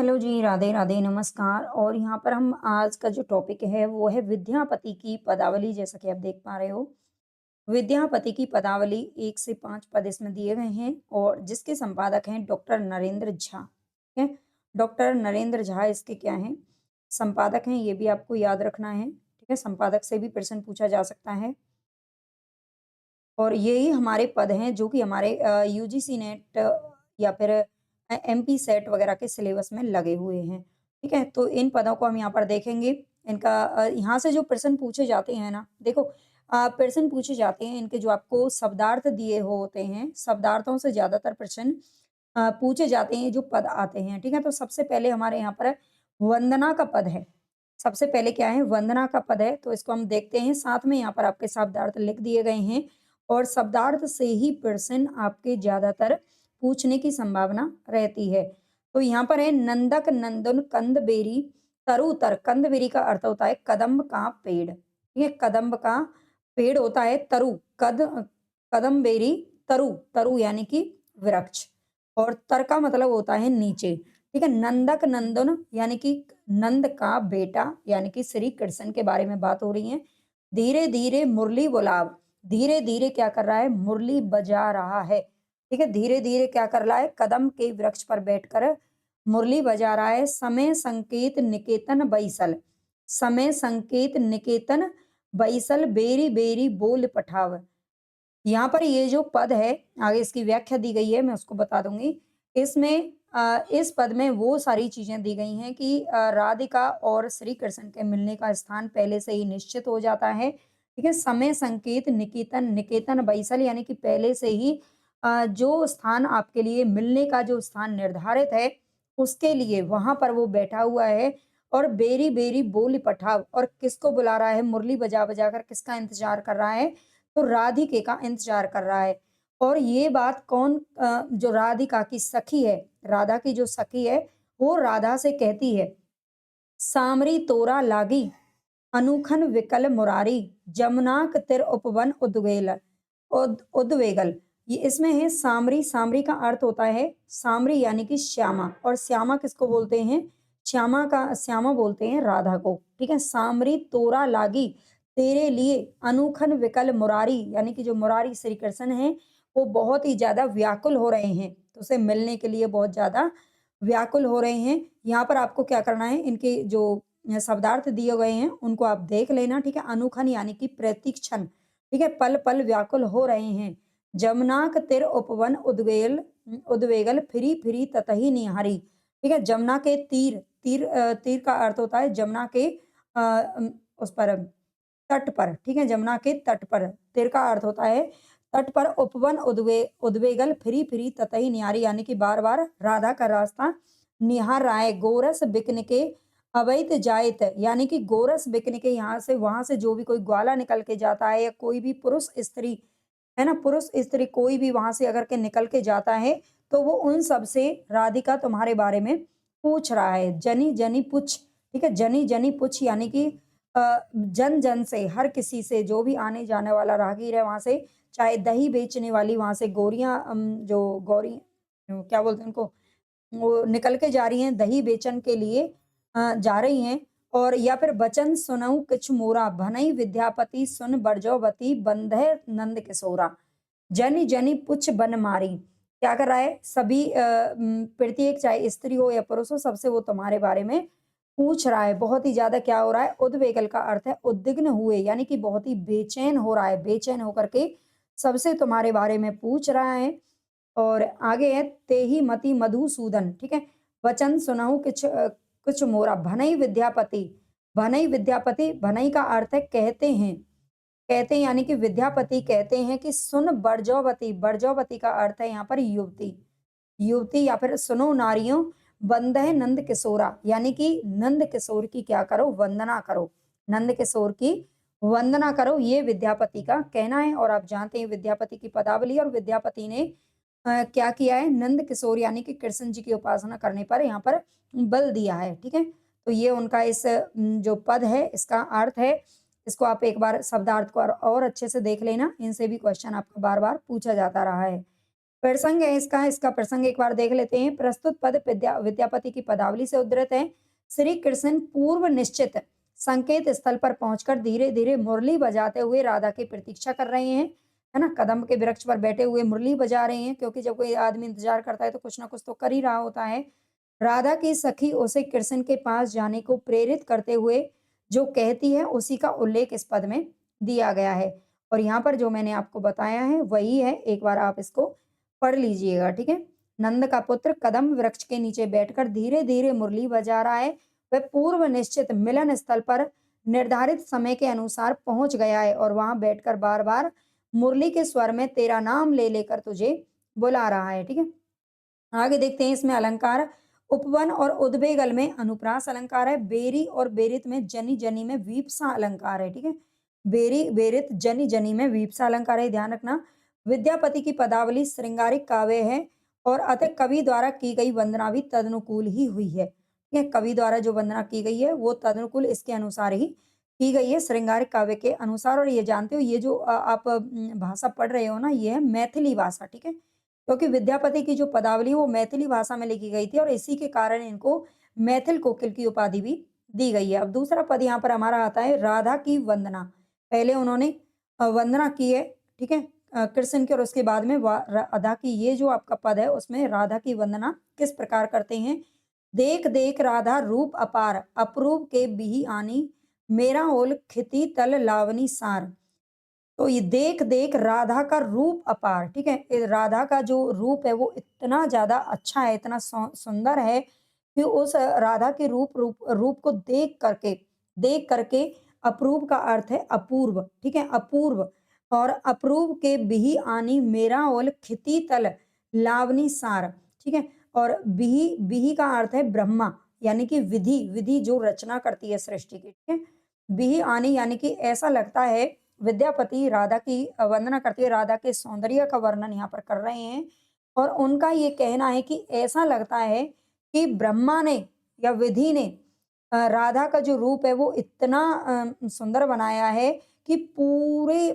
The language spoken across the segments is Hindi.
हेलो जी, राधे राधे, नमस्कार। और यहाँ पर हम आज का जो टॉपिक है वो है विद्यापति की पदावली। जैसा कि आप देख पा रहे हो, विद्यापति की पदावली 1 से 5 पद इसमें दिए गए हैं और जिसके संपादक हैं डॉक्टर नरेंद्र झा। ठीक है, डॉक्टर नरेंद्र झा इसके क्या हैं, संपादक हैं। ये भी आपको याद रखना है। ठीक है, संपादक से भी प्रश्न पूछा जा सकता है। और यही हमारे पद हैं जो कि हमारे यूजीसी नेट या फिर एमपी सेट वगैरह के सिलेबस में लगे हुए हैं। ठीक है, तो इन पदों को हम यहाँ पर देखेंगे। इनका यहाँ से जो प्रश्न पूछे जाते हैं ना, देखो प्रश्न पूछे जाते हैं इनके, जो आपको शब्दार्थ दिए होते हैं, शब्दार्थों से ज्यादातर प्रश्न पूछे जाते हैं जो पद आते हैं। ठीक है, तो सबसे पहले हमारे यहाँ पर वंदना का पद है। सबसे पहले क्या है, वंदना का पद है, तो इसको हम देखते हैं। साथ में यहाँ पर आपके शब्दार्थ लिख दिए गए हैं और शब्दार्थ से ही प्रश्न आपके ज्यादातर पूछने की संभावना रहती है। तो यहाँ पर है नंदक नंदन कंद बेरी तरुतर। कंद बेरी का अर्थ होता है कदम्ब का पेड़। ठीक है, कदम्ब का पेड़ होता है तरु। कदम बेरी तरु, तरु यानी कि वृक्ष। और तर का मतलब होता है नीचे। ठीक है, नंदक नंदन यानी कि नंद का बेटा, यानी कि श्री कृष्ण के बारे में बात हो रही है। धीरे धीरे मुरली बुलाव, धीरे धीरे क्या कर रहा है, मुरली बजा रहा है। ठीक है, धीरे धीरे क्या कर रहा है, कदम के वृक्ष पर बैठकर मुरली बजा रहा है। समय संकेत निकेतन बैसल, समय संकेत निकेतन बैसल बेरी बेरी बोल पठाव। यहाँ पर ये जो पद है, आगे इसकी व्याख्या दी गई है, मैं उसको बता दूंगी। इसमें इस पद में वो सारी चीजें दी गई हैं कि राधिका और श्री कृष्ण के मिलने का स्थान पहले से ही निश्चित हो जाता है। ठीक है, समय संकेत निकेतन, निकेतन बैसल यानी कि पहले से ही जो स्थान आपके लिए मिलने का जो स्थान निर्धारित है उसके लिए वहां पर वो बैठा हुआ है। और बेरी बेरी बोल पठाव, और किसको बुला रहा है, मुरली बजा बजा कर किसका इंतजार कर रहा है, तो राधिके का इंतजार कर रहा है। और ये बात कौन, जो राधिका की सखी है, राधा की जो सखी है, वो राधा से कहती है। सामरी तोरा लागी अनूखन विकल मुरारी जमुनाक तिर उपवन उद्वेल उद्वेगल। ये इसमें है सामरी। सामरी का अर्थ होता है सामरी यानी कि श्यामा। और श्यामा किसको बोलते हैं, श्यामा का श्यामा बोलते हैं राधा को। ठीक है, सामरी तोरा लागी, तेरे लिए अनूखन विकल मुरारी यानी कि जो मुरारी श्री कृष्ण है वो बहुत ही ज्यादा व्याकुल हो रहे हैं, तो उसे मिलने के लिए बहुत ज्यादा व्याकुल हो रहे हैं। यहाँ पर आपको क्या करना है, इनके जो शब्दार्थ दिए गए हैं उनको आप देख लेना। ठीक है, अनुखन यानी कि प्रतीक्षण। ठीक है, पल पल व्याकुल हो रहे हैं। जमुनाक तिर उपवन उद्वेल उद्वेगल फिरी फिरी ततही निहारी। ठीक है, जमुना के तीर, तीर का अर्थ होता है जमुना के उस पर, तट पर। ठीक है, जमुना के तट पर, तिर का अर्थ होता है तट पर। उपवन उद्वेगल फिरी फिरी ततही निहारी यानी कि बार बार राधा का रास्ता निहार रहा है। गोरस बिकन के अवैत जायत यानी कि गोरस बिकन के, यहाँ से वहां से जो भी कोई ग्वाला निकल के जाता है या कोई भी पुरुष स्त्री है ना, पुरुष स्त्री कोई भी वहां से अगर के निकल के जाता है तो वो उन सब से राधिका तुम्हारे बारे में पूछ रहा है। जनी जनी पुछ। ठीक है, जनी जनी पुछ यानी कि जन जन से, हर किसी से, जो भी आने जाने वाला राहगीर है वहां से, चाहे दही बेचने वाली वहां से गोरियां, जो गौरी, क्या बोलते हैं उनको, वो निकल के जा रही हैं दही बेचन के लिए, जा रही हैं। और या फिर बचन सुनऊ किछ मोरा भनई विद्यापति सुन बरजौवती बंधे नंद किशोरा। जनि जनि पुछ बन मारी, क्या कर रहा है, सभी प्रत्येक चाहे स्त्री हो या पुरुष हो सबसे वो तुम्हारे बारे में पूछ रहा है। बहुत ही ज्यादा क्या हो रहा है, उद्वेगल का अर्थ है उद्विग्न हुए यानी कि बहुत ही बेचैन हो रहा है, बेचैन होकर के सबसे तुम्हारे बारे में पूछ रहा है। और आगे है तेहि मति मधुसूदन। ठीक है, वचन सुनहु कुछ मोरा भनई विद्यापति। भनई विद्यापति, भनई का अर्थ है कहते हैं, कहते हैं यानी कि विद्यापति कहते हैं कि सुन बरजौवती। बरजौवती का अर्थ है यहाँ पर युवती, युवती या फिर सुनो नारियों, वंदे नंद किशोरा यानी कि नंद किशोर की क्या करो, वंदना करो, नंद किशोर की वंदना करो। ये विद्यापति का कहना है। और आप जानते हैं विद्यापति की पदावली, और विद्यापति ने क्या किया है, नंद किशोर यानी कि कृष्ण जी की उपासना करने पर यहाँ पर बल दिया है। ठीक है, तो ये उनका इस जो पद है इसका अर्थ है। इसको आप एक बार शब्दार्थ को और अच्छे से देख लेना, इनसे भी क्वेश्चन आपका बार बार पूछा जाता रहा है। प्रसंग है इसका प्रसंग एक बार देख लेते हैं। प्रस्तुत पद विद्यापति की पदावली से उद्धृत है। श्री कृष्ण पूर्व निश्चित संकेत स्थल पर पहुंचकर धीरे-धीरे मुरली बजाते हुए राधा की प्रतीक्षा कर रहे हैं, है ना? कदम्ब के वृक्ष पर बैठे हुए मुरली बजा रहे हैं, क्योंकि जब कोई आदमी इंतजार करता है तो कुछ ना कुछ तो कर ही रहा होता है। राधा की सखी उसे कृष्ण के पास जाने को प्रेरित करते हुए जो कहती है, उसी का उल्लेख इस पद में दिया गया है। और यहाँ पर जो मैंने आपको बताया है वही है, एक बार आप इसको पढ़ लीजिएगा, ठीक है? नंद का पुत्र कदम्ब वृक्ष के नीचे बैठकर धीरे-धीरे मुरली बजा रहा है। वह पूर्व निश्चित मिलन स्थल पर निर्धारित समय के अनुसार पहुंच गया है और वहां बैठकर बार-बार मुरली के स्वर में तेरा नाम ले लेकर तुझे बुला रहा है, ठीक है? आगे देखते हैं इसमें अलंकार। उपवन और उद्वेगल में अनुप्रास अलंकार है। बेरी और बेरित में जनि जनि में वीपसा अलंकार है, ठीक है? बेरी बेरित जनि जनि में वीपसा अलंकार है, ध्यान रखना। विद्यापति की पदावली श्रृंगारिक काव्य है और अतः कवि द्वारा की गई वंदना भी तदनुकूल ही हुई है, ठीक है? कवि द्वारा जो वंदना की गई है वो तदनुकूल इसके अनुसार ही की गई है, श्रृंगारिक काव्य के अनुसार। और ये जानते हो, ये जो आप भाषा पढ़ रहे हो ना, ये है मैथिली भाषा, ठीक है? क्योंकि विद्यापति की जो पदावली है वो मैथिली भाषा में लिखी गई थी और इसी के कारण इनको मैथिल कोकिल की उपाधि भी दी गई है। अब दूसरा पद यहाँ पर हमारा आता है राधा की वंदना। पहले उन्होंने वंदना की है, ठीक है? कृष्ण की, और उसके बाद में राधा की, ये जो आपका पद है उसमें राधा की वंदना किस प्रकार करते हैं। देख देख राधा रूप अपार, अपरूप के बिही आनी, मेरा ओल खिति तल लावनी सार। तो ये देख देख राधा का रूप अपार, ठीक है? राधा का जो रूप है वो इतना ज्यादा अच्छा है, इतना सुंदर है कि उस राधा के रूप रूप को देख करके अपूर्व का अर्थ है अपूर्व, ठीक है? अपूर्व। और अपूर्व के बिही आनी मेरा ओल खिति तल लावनी सार, ठीक है? और बिही बिही का अर्थ है ब्रह्मा, यानी कि विधि विधि जो रचना करती है सृष्टि की, ठीक है? बिही आनी यानी कि ऐसा लगता है, विद्यापति राधा की वंदना करते हुए राधा के सौंदर्य का वर्णन यहाँ पर कर रहे हैं और उनका ये कहना है कि ऐसा लगता है कि ब्रह्मा ने या विधि ने राधा का जो रूप है वो इतना सुंदर बनाया है कि पूरे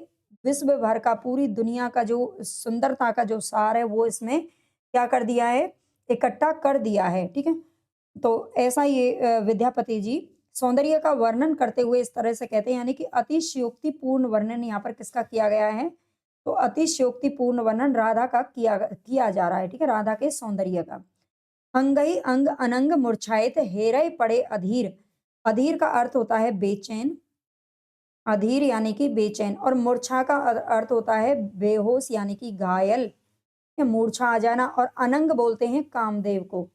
विश्व भर का, पूरी दुनिया का जो सुंदरता का जो सार है वो इसमें क्या कर दिया है, इकट्ठा कर दिया है, ठीक है? तो ऐसा ये विद्यापति जी सौंदर्य का वर्णन करते हुए इस तरह से कहते हैं, यानी कि अतिशयोक्तिपूर्ण वर्णन यहाँ पर किसका किया गया है? तो अतिशयोक्तिपूर्ण वर्णन राधा का किया जा रहा है, ठीक है? राधा के सौंदर्य का। अंगहि अंग अनंग मूर्छायत हेरय पड़े अधीर। अधीर का अर्थ होता है बेचैन, अधीर यानी कि बेचैन, और मूर्छा का अर्थ होता है बेहोश यानी कि घायल, या मूर्छा आ जाना। और अनंग बोलते हैं कामदेव को।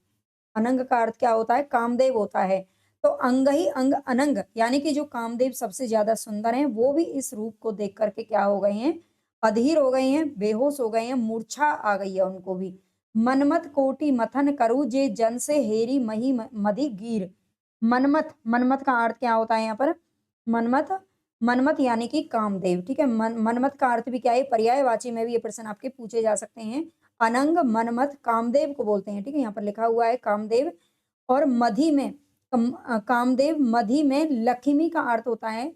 अनंग का अर्थ क्या होता है? कामदेव होता है। तो अंग ही अंग अनंग यानी कि जो कामदेव सबसे ज्यादा सुंदर हैं वो भी इस रूप को देख करके क्या हो गए हैं? अधीर हो गए हैं, बेहोश हो गए हैं, मूर्छा आ गई है उनको भी। मनमत कोटि मथन करु जे जन से हेरी मही मधि गिर। मनमत, मनमत का अर्थ क्या होता है यहाँ पर? मनमत, मनमत यानी कि कामदेव, ठीक है? मनमत का अर्थ भी क्या है? पर्यायवाची में भी ये प्रश्न आपके पूछे जा सकते हैं। अनंग मनमत कामदेव को बोलते हैं, ठीक है? यहाँ पर लिखा हुआ है कामदेव। और मधी में कामदेव, मधी में लक्ष्मी का अर्थ होता है,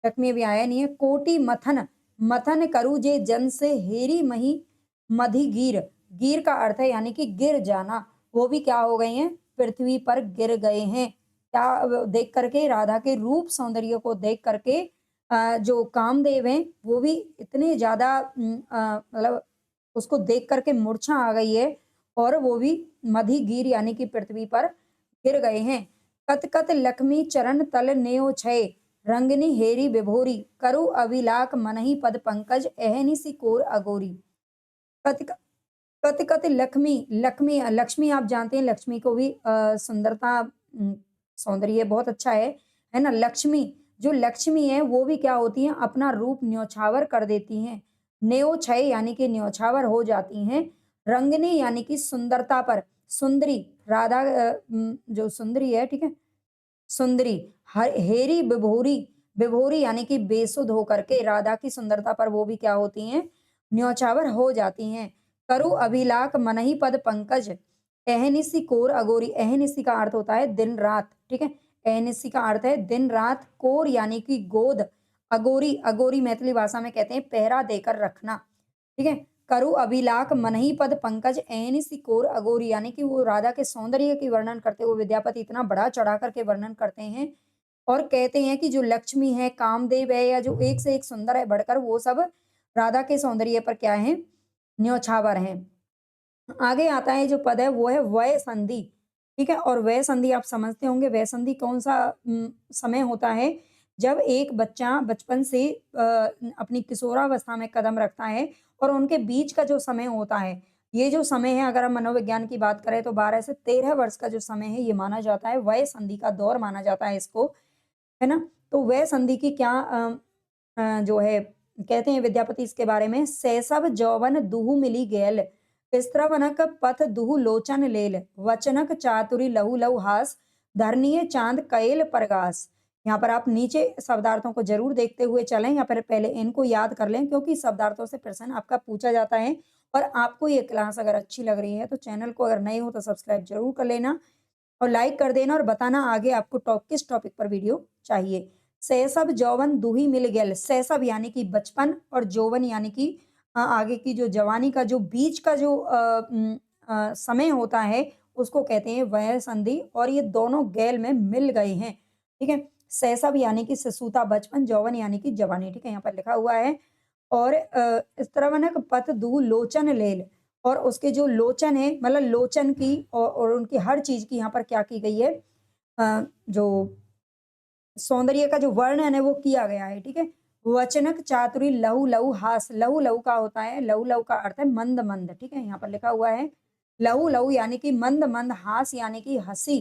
लक्ष्मी अभी आया नहीं है। कोटि मथन, मथन करु जे जन से हेरी मही मधी गिर। गिर का अर्थ है यानी कि गिर जाना, वो भी क्या हो गए हैं? पृथ्वी पर गिर गए हैं। क्या देख करके? राधा के रूप सौंदर्य को देख करके जो कामदेव हैं वो भी इतने ज्यादा मतलब उसको देख करके मूर्छा आ गई है और वो भी मधी गिर यानी कि पृथ्वी पर गिर गए हैं। कत कत लक्ष्मी चरण तल नेओ छय, रंगनी हेरी विभोरी, करु अभिलाक मनहि पद पंकज, एहनि सिकोर अगोरी। कत कत कत लक्ष्मी, लक्ष्मी लक्ष्मी आप जानते हैं, लक्ष्मी को भी सुंदरता, सौंदर्य बहुत अच्छा है ना? लक्ष्मी, जो लक्ष्मी है वो भी क्या होती है? अपना रूप न्योछावर कर देती हैं। नेओ छय यानी कि न्योछावर हो जाती हैं। रंगनी यानी कि सुंदरता पर, सुंदरी, राधा जो सुंदरी है, ठीक है? सुंदरी। हेरी विभोरी, विभोरी यानी कि बेसुध होकर के राधा की सुंदरता पर वो भी क्या होती हैं? न्योछावर हो जाती हैं। करु अभिलाक मनहि पद पंकज, अहनिशि कोर अगोरी। अहनिशि का अर्थ होता है दिन रात, ठीक है? अहनिशि का अर्थ है दिन रात, कोर यानी कि गोद, अगोरी, अगोरी मैथिली भाषा में कहते हैं पहरा देकर रखना, ठीक है? करु अभिलाख मनहि पद पंकज ऐन सिकोर अगोरी, यानी कि वो राधा के सौंदर्य की वर्णन करते हुए विद्यापति इतना बढ़ा चढ़ा करके वर्णन करते हैं और कहते हैं कि जो लक्ष्मी है, कामदेव है, या जो एक से एक सुंदर है बढ़कर, वो सब राधा के सौंदर्य पर क्या है, न्यौछावर हैं। आगे आता है जो पद है वो है वय संधि, ठीक है। और वय संधि आप समझते होंगे, वय संधि कौन सा समय होता है, जब एक बच्चा बचपन से अपनी किशोरावस्था में कदम रखता है और उनके बीच का जो समय होता है, ये जो समय है, अगर हम मनोविज्ञान की बात करें तो 12 से 13 वर्ष का जो समय है, ये माना जाता है, वय संधि का दौर माना जाता है इसको, है ना। तो वय संधि की क्या जो है कहते हैं विद्यापति इसके बारे में, सैसव जौवन दुहु मिली गैल, स्त्रवनक पथ दुहु लोचन लेल, वचनक चातुरी लहु लहु हास, धरणीय चांद कयल परगास। यहाँ पर आप नीचे शब्दार्थों को जरूर देखते हुए चलें, या फिर पहले इनको याद कर लें, क्योंकि शब्दार्थों से प्रश्न आपका पूछा जाता है। और आपको ये क्लास अगर अच्छी लग रही है तो चैनल को अगर नए हो तो सब्सक्राइब जरूर कर लेना और लाइक कर देना और बताना आगे आपको किस टॉपिक पर वीडियो चाहिए। शैशव जौवन दुही मिल गैल, शैशव यानी कि बचपन और जौवन यानी कि आगे की जो जवानी का जो बीच का जो समय होता है, उसको कहते हैं वय संधि, और ये दोनों गैल में मिल गए हैं, ठीक है। शैशव यानी कि शिशुता, बचपन, जौवन यानी कि जवानी, ठीक है, यहाँ पर लिखा हुआ है। और स्त्रवनक पथ दुहु लोचन लेल, और उसके जो लोचन है, मतलब लोचन की और उनकी हर चीज की यहाँ पर क्या की गई है, जो सौंदर्य का जो वर्णन है वो किया गया है, ठीक है। वचनक चातुरी लहु लहु हास, लहु लहु का होता है, लहु लहु का अर्थ है मंद मंद, ठीक है, यहाँ पर लिखा हुआ है लहु लहु यानी कि मंद मंद, हास यानी कि हंसी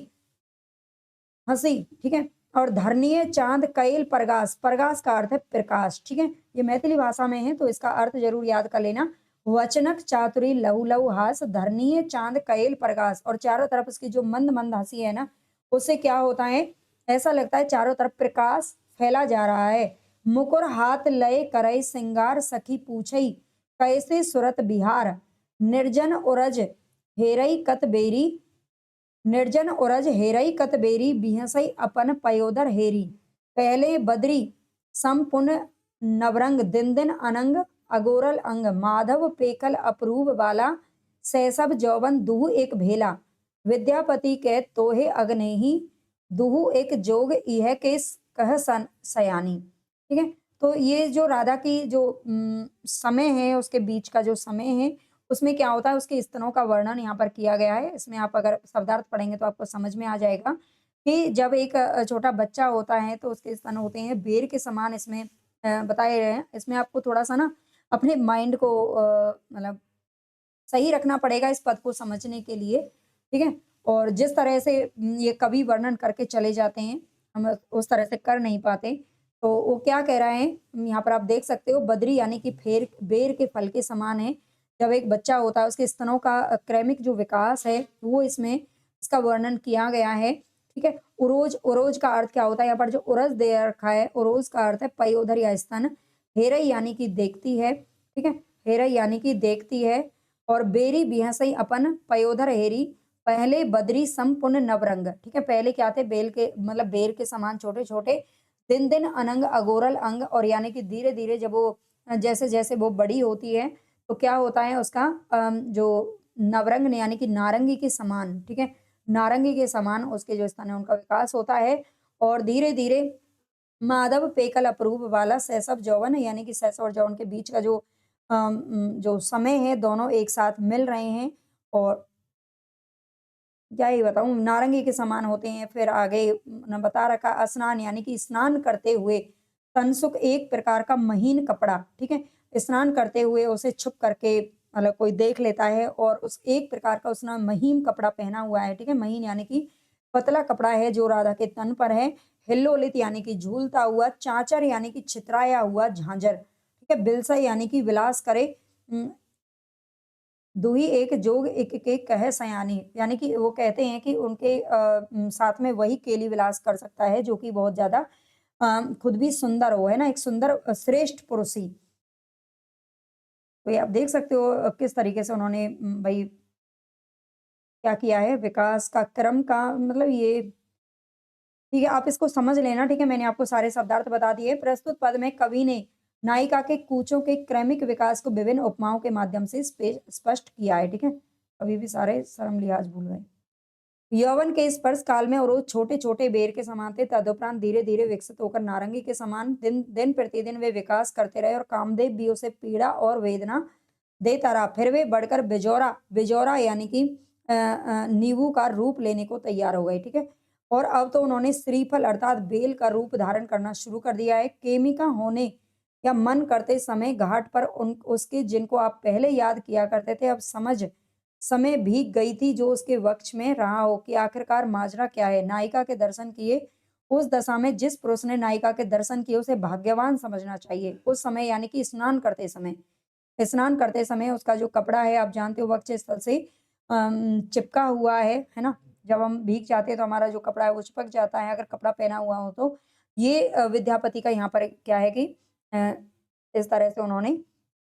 हंसी, ठीक है। और धरणीय चांद कईल परगास, परगास का अर्थ है प्रकाश, ठीक है। ये मैथिली भाषा में है तो इसका अर्थ जरूर याद कर लेना। वचनक चातुरी लहु लहु हास, धरणीय चांद कईल परगास, और चारों तरफ उसकी जो मंद मंद हंसी है ना, उससे क्या होता है, ऐसा लगता है चारों तरफ प्रकाश फैला जा रहा है। मुकुर हाथ लय करई सिंगार, सखी पूछई कैसे सुरत बिहार, निर्जन उरज हेरई कत बेरी, निर्जन उरज हेरई कतबेरी, बिहसई अपन पयोदर हेरी, पहले बदरी समपुन नवरंग, दिन दिन अनंग अगोरल अंग, माधव पेकल अप्रूव वाला, सैसब जौवन दुहु एक भेला, विद्यापति के तोहे अग्नेही, दुहु एक जोग इह के कह सन सयानी, ठीक है। तो ये जो राधा की जो समय है, उसके बीच का जो समय है, उसमें क्या होता है, उसके स्तनों का वर्णन यहाँ पर किया गया है। इसमें आप अगर शब्दार्थ पढ़ेंगे तो आपको समझ में आ जाएगा कि जब एक छोटा बच्चा होता है तो उसके स्तन होते हैं बेर के समान, इसमें बताए गए हैं। इसमें आपको थोड़ा-सा ना अपने माइंड को मतलब सही रखना पड़ेगा इस पद को समझने के लिए, ठीक है। और जिस तरह से ये कवि वर्णन करके चले जाते हैं, हम उस तरह से कर नहीं पाते। तो वो क्या कह रहा है, यहाँ पर आप देख सकते हो, बद्री यानी कि बेर के फल के समान है। जब एक बच्चा होता है उसके स्तनों का क्रैमिक जो विकास है वो इसमें इसका वर्णन किया गया है, ठीक है। उरोज, उरोज का अर्थ क्या होता है, यहाँ पर जो उरज दे रखा है, उरोज का अर्थ है पयोधर या स्तन, हेरई यानी कि देखती है, ठीक है, हेरई यानी कि देखती है, और बेरी बिहसई अपन पयोधर हेरी, पहले बदरी संपूर्ण नवरंग, ठीक है। पहले क्या थे, बेल के मतलब बेर के समान छोटे छोटे, दिन दिन अनंग अगोरल अंग, और यानी कि धीरे धीरे जब वो जैसे जैसे वो बड़ी होती है तो क्या होता है उसका जो नवरंग ने यानी कि नारंगी के समान, ठीक है, नारंगी के समान उसके जो स्तन है उनका विकास होता है। और धीरे धीरे माधव पेकल अप्रूव वाला सैसव जौवन, यानी कि सैसव और जौवन के बीच का जो जो समय है, दोनों एक साथ मिल रहे हैं और क्या ही बताऊं, नारंगी के समान होते हैं। फिर आगे न बता रखा, स्नान यानी कि स्नान करते हुए, तनसुक एक प्रकार का महीन कपड़ा, ठीक है, स्नान करते हुए उसे छुप करके मतलब कोई देख लेता है, और उस एक प्रकार का उसने महीन कपड़ा पहना हुआ है, ठीक है। महीन यानी कि पतला कपड़ा है जो राधा के तन पर है। हिल्लोलित यानी कि झूलता हुआ, चांचर यानी कि छितराया हुआ झांझर, ठीक है, बिलसा यानी कि विलास करे, दुही एक जोग एक के कहे सयानी, यानी कि वो कहते हैं कि उनके साथ में वही केली विलास कर सकता है जो कि बहुत ज्यादा खुद भी सुंदर हो, है ना, एक सुंदर श्रेष्ठ पुरुष ही। तो ये आप देख सकते हो किस तरीके से उन्होंने भाई क्या किया है, विकास का क्रम का मतलब ये, ठीक है, आप इसको समझ लेना, ठीक है। मैंने आपको सारे शब्दार्थ बता दिए। प्रस्तुत पद में कवि ने नायिका के कूचों के क्रमिक विकास को विभिन्न उपमाओं के माध्यम से स्पष्ट किया है, ठीक है। अभी भी सारे शर्म लिहाज भूल गए। यौवन के स्पर्श काल में अवरोध छोटे-छोटे बेर के समान थे, तदुपरांत धीरे-धीरे विकसित होकर नारंगी के समान दिन प्रतिदिन वे विकास करते रहे और कामदेव भी उसे पीड़ा और वेदना देता रहा। फिर वे बढ़कर बिजौरा बिजौरा यानी कि नींबू का रूप लेने को तैयार हो गए, ठीक है। और अब तो उन्होंने श्रीफल अर्थात बेल का रूप धारण करना शुरू कर दिया है। केमिका होने या मन करते समय घाट पर उन उसके जिनको आप पहले याद किया करते थे, अब समय भीग गई थी जो उसके वक्ष में रहा हो कि आखिरकार माजरा क्या है। नायिका के दर्शन किए उस दशा में जिस पुरुष ने नायिका के दर्शन किए उसे भाग्यवान समझना चाहिए। उस समय यानी कि स्नान करते समय उसका जो कपड़ा है आप जानते हो वक्ष स्थल से चिपका हुआ है ना? जब हम भीग जाते हैं तो हमारा जो कपड़ा है वो चिपक जाता है अगर कपड़ा पहना हुआ हो तो। ये विद्यापति का यहाँ पर क्या है कि अ, इस तरह से उन्होंने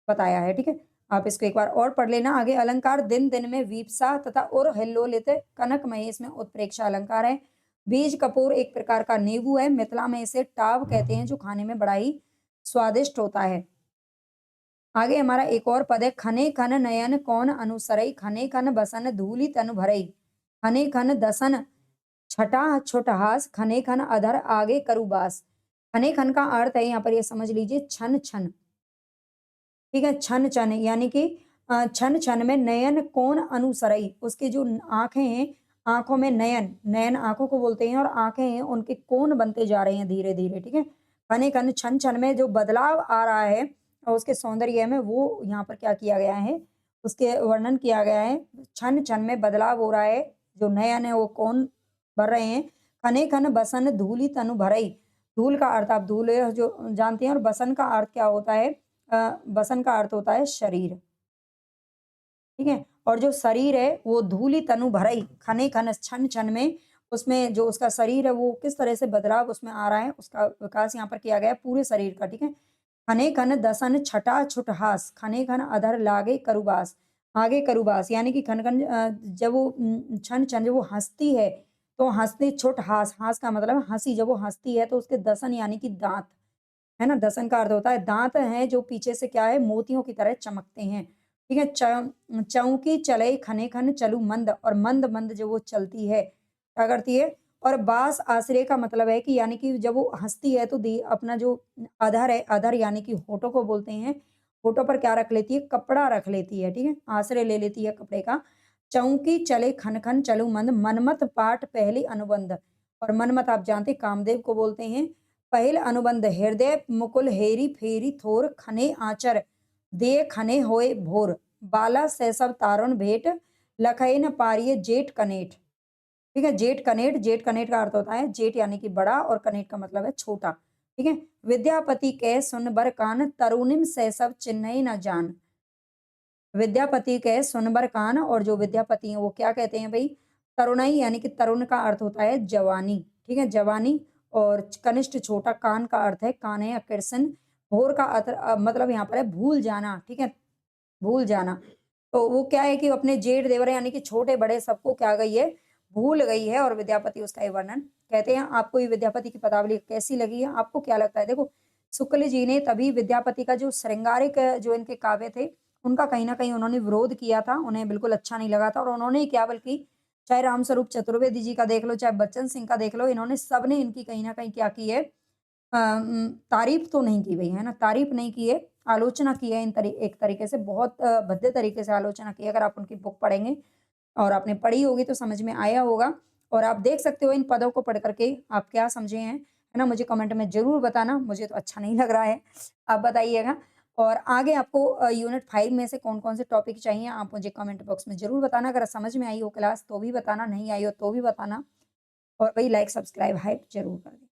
बताया है, ठीक है? आप इसको एक बार और पढ़ लेना आगे। अलंकार दिन-दिन में वीप्सा तथा उर हिल्लोलित कनक महेश में उत्प्रेक्षा अलंकार है। बीज कपूर एक प्रकार का नींबू है। मिथिला में इसे टाव कहते हैं जो खाने में बड़ा ही स्वादिष्ट होता है। आगे हमारा एक और पद है खने खन नयन कौन अनुसरई खने खन बसन धूलि तनु भरई खने खन दसन छठा छुटहास खने खन अधर आगे करुबास। खने खन का अर्थ है यहाँ पर ये समझ लीजिए छन छन, ठीक है। छन छन यानी कि छन छन में नयन कौन अनुसरई उसके जो आंखें हैं आंखों में नयन नयन आंखों को बोलते हैं और आंखें हैं उनके कोण बनते जा रहे हैं धीरे धीरे, ठीक है। खने खन छन छन में जो बदलाव आ रहा है और उसके सौंदर्य में वो यहाँ पर क्या किया गया है उसके वर्णन किया गया है। छन छन में बदलाव हो रहा है जो नयन है वो कौन भर रहे हैं। खने खन बसन धूलि तनु भरई धूल का अर्थ आप धूल जो जानते हैं और बसन का अर्थ क्या होता है बसन का अर्थ होता है शरीर, ठीक है। और जो शरीर है वो धूलि तनु भरई खने खन छन छन में उसमें जो उसका शरीर है वो किस तरह से बदलाव उसमें आ रहा है उसका विकास यहाँ पर किया गया है पूरे शरीर का, ठीक है। खने खन दसन छटा छुटहास खने खन अधर लागे करुबास आगे करुबास यानी कि खन खन जब वो छन छन जब वो हंसती है तो हंसते छुट हास हास का मतलब है हंसी जब वो हंसती है तो उसके दसन यानी कि दांत है ना। दसन का अर्थ होता है दांत हैं जो पीछे से क्या है मोतियों की तरह चमकते हैं, ठीक है। चौकी चले खने खन चलू मंद और मंद मंद जो वो चलती है क्या करती है। और बास आश्रय का मतलब है कि यानी कि जब वो हंसती है तो अपना जो अधर है अधर यानी कि होठों को बोलते हैं। होठों पर क्या रख लेती है कपड़ा रख लेती है, ठीक है। आश्रय ले लेती है कपड़े का। चौकी चले खन खन चलू मंद मनमत पाठ पहली अनुबंध और मनमत आप जानते कामदेव को बोलते हैं। पहल अनुबंध हृदय मुकुल हेरी फेरी थोर खने आचर दे खने होए भोर बाला सैसव तारुण भेंट लखई न पारिय जेठ कनेठ, ठीक है। जेठ कनेठ का अर्थ होता है जेठ यानी कि बड़ा और कनेठ का मतलब है छोटा, ठीक है। विद्यापति के सुन बर कान तरुणिम सैसव चिन्ह न जान विद्यापति के सुन बर कान और जो विद्यापति हैं वो क्या कहते हैं भाई तरुणाई यानी कि तरुण का अर्थ होता है जवानी, ठीक है जवानी। और कनिष्ठ छोटा कान का अर्थ है कान है कृष्ण। भोर का अर्थ मतलब यहाँ पर है भूल जाना, ठीक है भूल जाना। तो वो क्या है कि अपने जेठ देवर यानी कि छोटे बड़े सबको क्या गई है भूल गई है और विद्यापति उसका ये वर्णन कहते हैं। आपको ये विद्यापति की पदावली कैसी लगी है आपको क्या लगता है। देखो शुक्ल जी ने तभी विद्यापति का जो श्रृंगारिक जो इनके काव्य थे उनका कहीं ना कहीं उन्होंने विरोध किया था, उन्हें बिल्कुल अच्छा नहीं लगा था और उन्होंने क्या बल्कि चाहे रामस्वरूप चतुर्वेदी जी का देख लो चाहे बच्चन सिंह का देख लो इन्होंने सबने इनकी कहीं ना कहीं क्या की है तारीफ तो नहीं की गई है ना तारीफ नहीं की है आलोचना की है एक तरीके से बहुत भद्दे तरीके से आलोचना की है। अगर आप उनकी बुक पढ़ेंगे और आपने पढ़ी होगी तो समझ में आया होगा और आप देख सकते हो इन पदों को पढ़ करके आप क्या समझे हैं, है ना। मुझे कमेंट में ज़रूर बताना, मुझे तो अच्छा नहीं लग रहा है, आप बताइएगा। और आगे आपको यूनिट 5 में से कौन-कौन से टॉपिक चाहिए आप मुझे कमेंट बॉक्स में ज़रूर बताना। अगर समझ में आई हो क्लास तो भी बताना, नहीं आई हो तो भी बताना और वही लाइक, सब्सक्राइब, हाइप ज़रूर कर दें।